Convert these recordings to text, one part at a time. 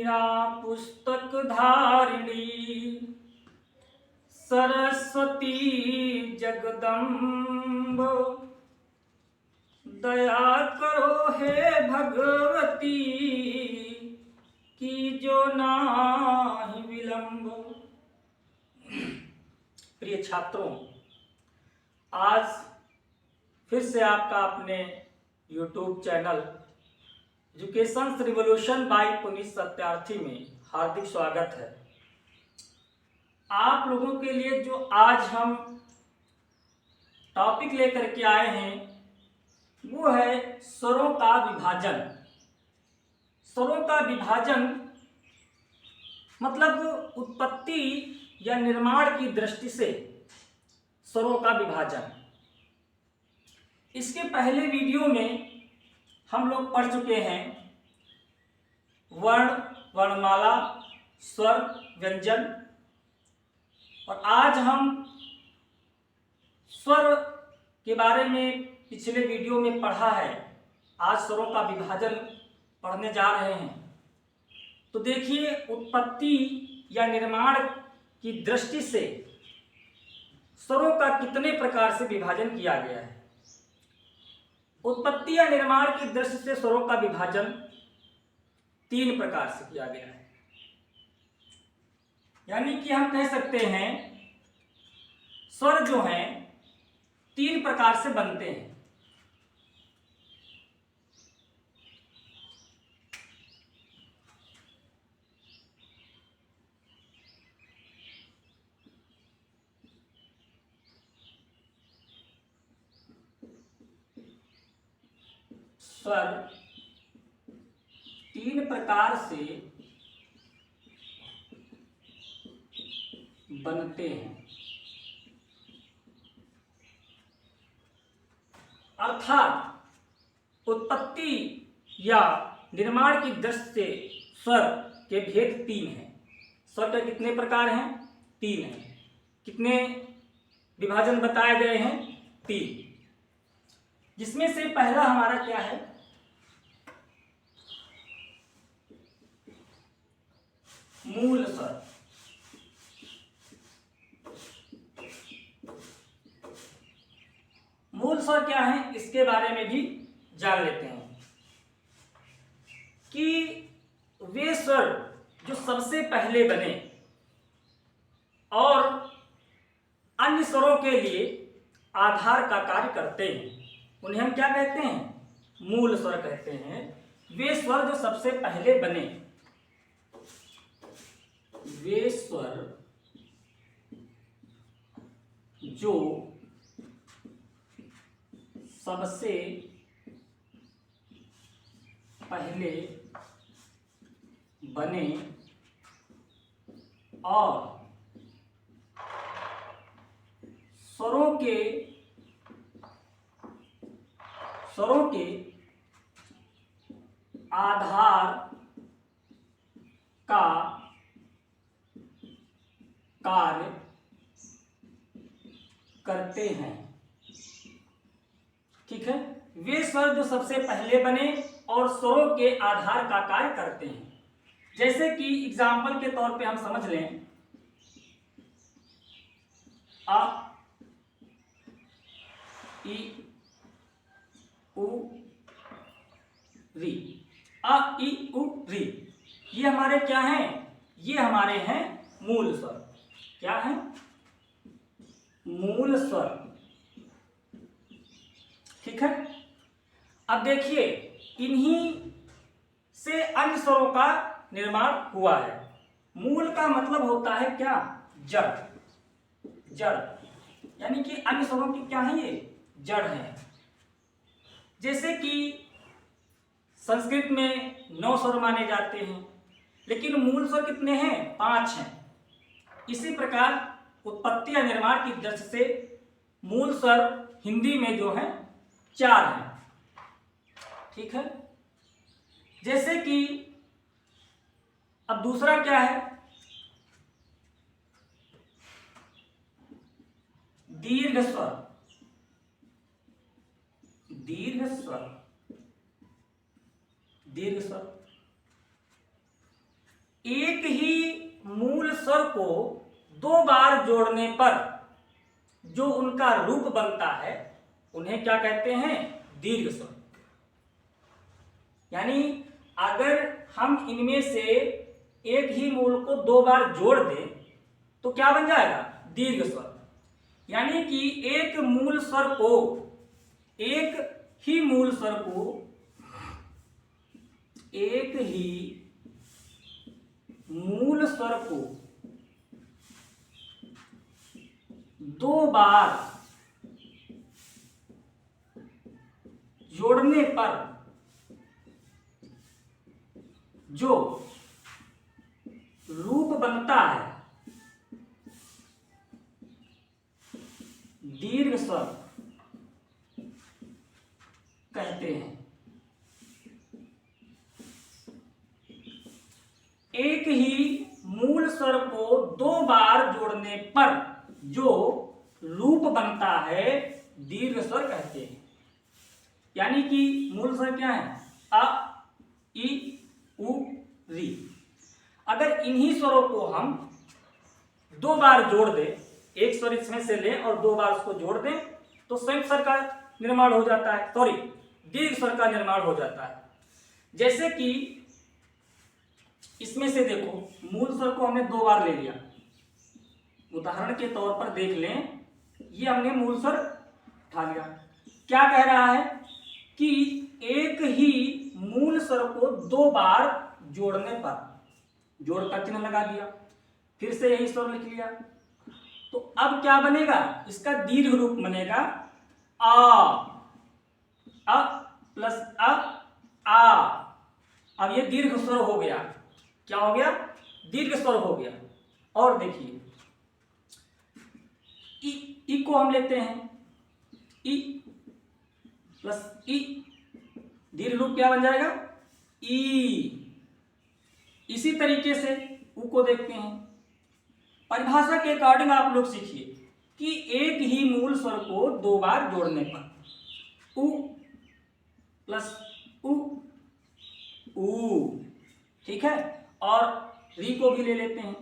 वीणा पुस्तक धारिणी सरस्वती जगदम्ब दया करो हे भगवती की जो नाही विलंब। प्रिय छात्रों, आज फिर से आपका अपने YouTube channel education revolution by Puneet Satyarthi में हार्दिक स्वागत है। आप लोगों के लिए जो आज हम टॉपिक लेकर के आए हैं वो है स्वरों का विभाजन। स्वरों का विभाजन मतलब उत्पत्ति या निर्माण की दृष्टि से स्वरों का विभाजन। इसके पहले वीडियो में हम लोग पढ़ चुके हैं वर्ण, वर्णमाला, स्वर, व्यंजन, और आज हम स्वर के बारे में पिछले वीडियो में पढ़ा है। आज स्वरों का विभाजन पढ़ने जा रहे हैं। तो देखिए, उत्पत्ति या निर्माण की दृष्टि से स्वरों का कितने प्रकार से विभाजन किया गया है। उत्पत्ति या निर्माण की दृष्टि से स्वरों का विभाजन 3 प्रकार से किया गया है। यानी कि हम कह सकते हैं स्वर जो हैं 3 प्रकार से बनते हैं। स्वर 3 प्रकार से बनते हैं, अर्थात उत्पत्ति या निर्माण की दृष्टि से स्वर के भेद 3 हैं। स्वर के कितने प्रकार हैं? 3 हैं। कितने विभाजन बताए गए हैं? 3। जिसमें से पहला हमारा क्या है? मूल स्वर। मूल स्वर क्या है इसके बारे में भी जान लेते हैं कि वे स्वर जो सबसे पहले बने और अन्य स्वरों के लिए आधार का कार्य करते हैं, उन्हें हम क्या कहते हैं? मूल स्वर कहते हैं। वे स्वर जो सबसे पहले बने, वे स्वर जो सबसे पहले बने और स्वरों के आधार का कार्य करते हैं। ठीक है, वे स्वर जो सबसे पहले बने और स्वरों के आधार का कार्य करते हैं। जैसे कि एग्जाम्पल के तौर पे हम समझ लें आ, ई, उ, री। आ, ई, उ, री, ये हमारे क्या हैं? ये हमारे हैं मूल स्वर। क्या है? मूल स्वर। ठीक है। अब देखिए, इन्हीं से अन्य स्वरों का निर्माण हुआ है। मूल का मतलब होता है क्या? जड़। जड़ यानी कि अन्य स्वरों की क्या है? ये जड़ है। जैसे कि संस्कृत में 9 स्वर माने जाते हैं, लेकिन मूल स्वर कितने हैं? 5 हैं। इसी प्रकार उत्पत्ति या निर्माण की दृष्टि से मूल स्वर हिंदी में जो है 4 हैं। ठीक है। जैसे कि अब दूसरा क्या है? दीर्घ स्वर। दीर्घ स्वर। दीर्घ स्वर एक ही मूल स्वर को दो बार जोड़ने पर जो उनका रूप बनता है उन्हें क्या कहते हैं? दीर्घ स्वर। यानी अगर हम इनमें से एक ही मूल को दो बार जोड़ दें तो क्या बन जाएगा? दीर्घ स्वर। यानी कि एक मूल स्वर को, एक ही मूल स्वर को, एक ही मूल स्वर को दो बार जोड़ने पर जो रूप बनता है दीर्घ स्वर कहते हैं। एक ही मूल स्वर को दो बार जोड़ने पर जो रूप बनता है दीर्घ स्वर कहते हैं। यानी कि मूल स्वर क्या है? अ, इ, उ, री। अगर इन्हीं स्वरों को हम दो बार जोड़ दें, एक स्वर इसमें से लें और दो बार उसको जोड़ दें तो संयुक्त स्वर का निर्माण हो जाता है, सॉरी दीर्घ स्वर का निर्माण हो जाता है। जैसे कि इसमें से देखो, मूल स्वर को हमने दो बार ले लिया, उदाहरण के तौर पर देख लें, ये हमने मूल स्वर उठा लिया। क्या कह रहा है कि एक ही मूल स्वर को दो बार जोड़ने पर, जोड़ का चिन्ह लगा दिया, फिर से यही स्वर लिख लिया, तो अब क्या बनेगा? इसका दीर्घ रूप बनेगा अ प्लस आ। अब ये दीर्घ स्वर हो गया। क्या हो गया? दीर्घ स्वर हो गया। और देखिए ई को हम लेते हैं, ई प्लस ई, दीर्घ रूप क्या बन जाएगा? ई। इसी तरीके से उ को देखते हैं। परिभाषा के अकॉर्डिंग आप लोग सीखिए कि एक ही मूल स्वर को दो बार जोड़ने पर उ प्लस उ, ऊ, ठीक है। और री को भी ले लेते हैं,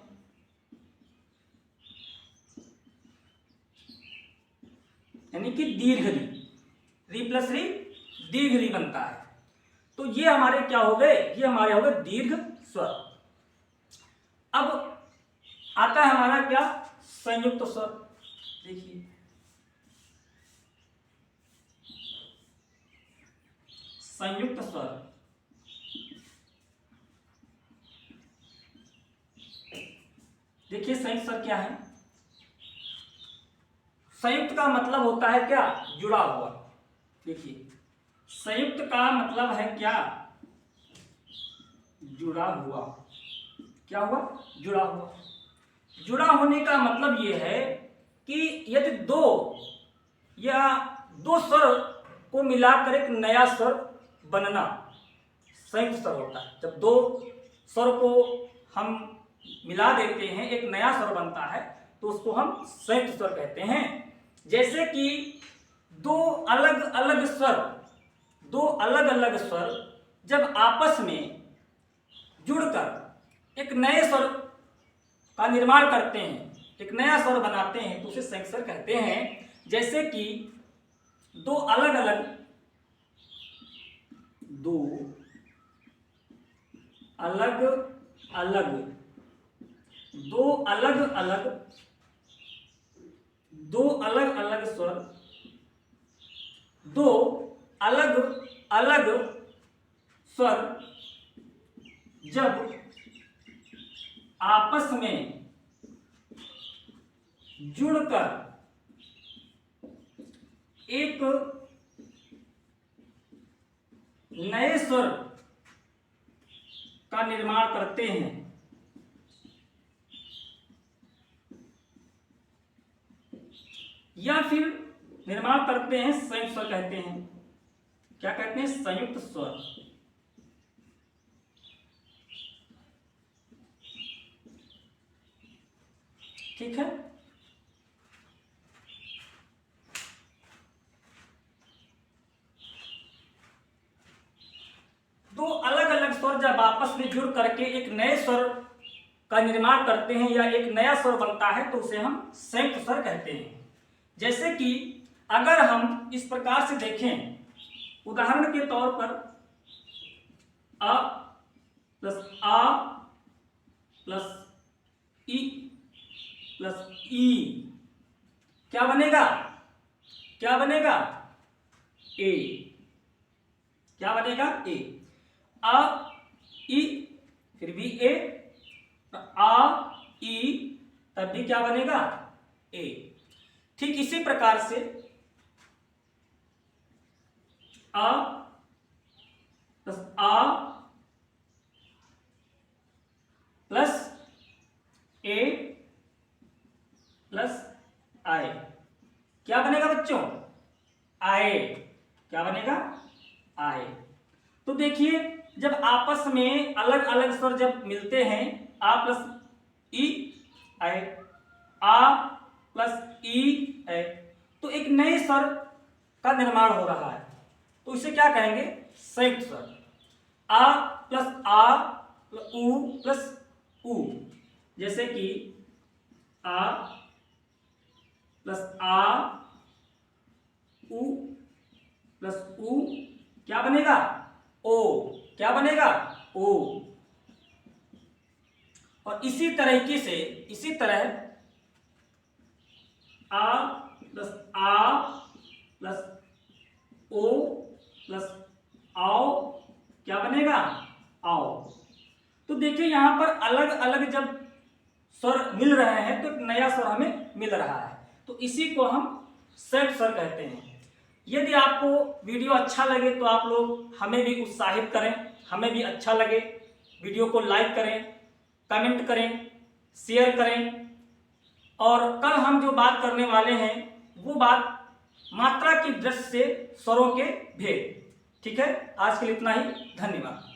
यानी कि दीर्घ री, री प्लस री दीर्घ री बनता है। तो ये हमारे क्या हो गए? ये हमारे हो गए दीर्घ स्वर। अब आता है हमारा क्या? संयुक्त स्वर। देखिए संयुक्त स्वर, देखिए संयुक्त स्वर क्या है? संयुक्त का मतलब होता है क्या? जुड़ा हुआ। देखिए संयुक्त का मतलब है क्या? जुड़ा हुआ। क्या हुआ? जुड़ा हुआ। जुड़ा होने का मतलब यह है कि यदि दो या दो स्वर को मिलाकर एक नया स्वर बनना संयुक्त स्वर होता है। जब दो स्वर को हम मिला देते हैं, एक नया स्वर बनता है, तो उसको हम संयुक्त स्वर कहते हैं। जैसे कि दो अलग अलग स्वर जब आपस में जुड़कर एक नए स्वर का निर्माण करते हैं, एक नया स्वर बनाते हैं, तो उसे संयुक्त स्वर कहते हैं। जैसे कि दो अलग अलग स्वर, दो अलग अलग स्वर जब आपस में जुड़कर एक नए स्वर का निर्माण करते हैं, या फिर निर्माण करते हैं, संयुक्त स्वर कहते हैं। क्या कहते हैं? संयुक्त स्वर। ठीक है। दो अलग अलग स्वर जब आपस में जुड़ करके एक नए स्वर का निर्माण करते हैं या एक नया स्वर बनता है तो उसे हम संयुक्त स्वर कहते हैं। जैसे कि अगर हम इस प्रकार से देखें, उदाहरण के तौर पर अ प्लस आ प्लस ई प्लस ई क्या बनेगा? क्या बनेगा? ए। क्या बनेगा? ए। आ ई फिर भी ए, आ ई तब भी क्या बनेगा? ए। ठीक इसी प्रकार से आ प्लस आ प्लस ए प्लस आए क्या बनेगा बच्चों? आए। क्या बनेगा? आए। तो देखिए जब आपस में अलग अलग स्वर जब मिलते हैं, आ प्लस ई आए, आ प्लस ई है, तो एक नए स्वर का निर्माण हो रहा है, तो इसे क्या कहेंगे? संयुक्त स्वर। आ प्लस आ उ प्लस उ, जैसे कि आ प्लस आ उ प्लस उ क्या बनेगा? ओ। क्या बनेगा? ओ। और इसी तरीके से इसी तरह आ प्लस आ प्लस ओ प्लस आओ क्या बनेगा? आओ। तो देखिए यहां पर अलग अलग जब स्वर मिल रहे हैं तो एक नया स्वर हमें मिल रहा है, तो इसी को हम संयुक्त स्वर कहते हैं। यदि आपको वीडियो अच्छा लगे तो आप लोग हमें भी उत्साहित करें, हमें भी अच्छा लगे, वीडियो को लाइक करें, कमेंट करें, शेयर करें। और कल हम जो बात करने वाले हैं वो बात मात्रा की दृष्टि से स्वरों के भेद। ठीक है, आज के लिए इतना ही। धन्यवाद।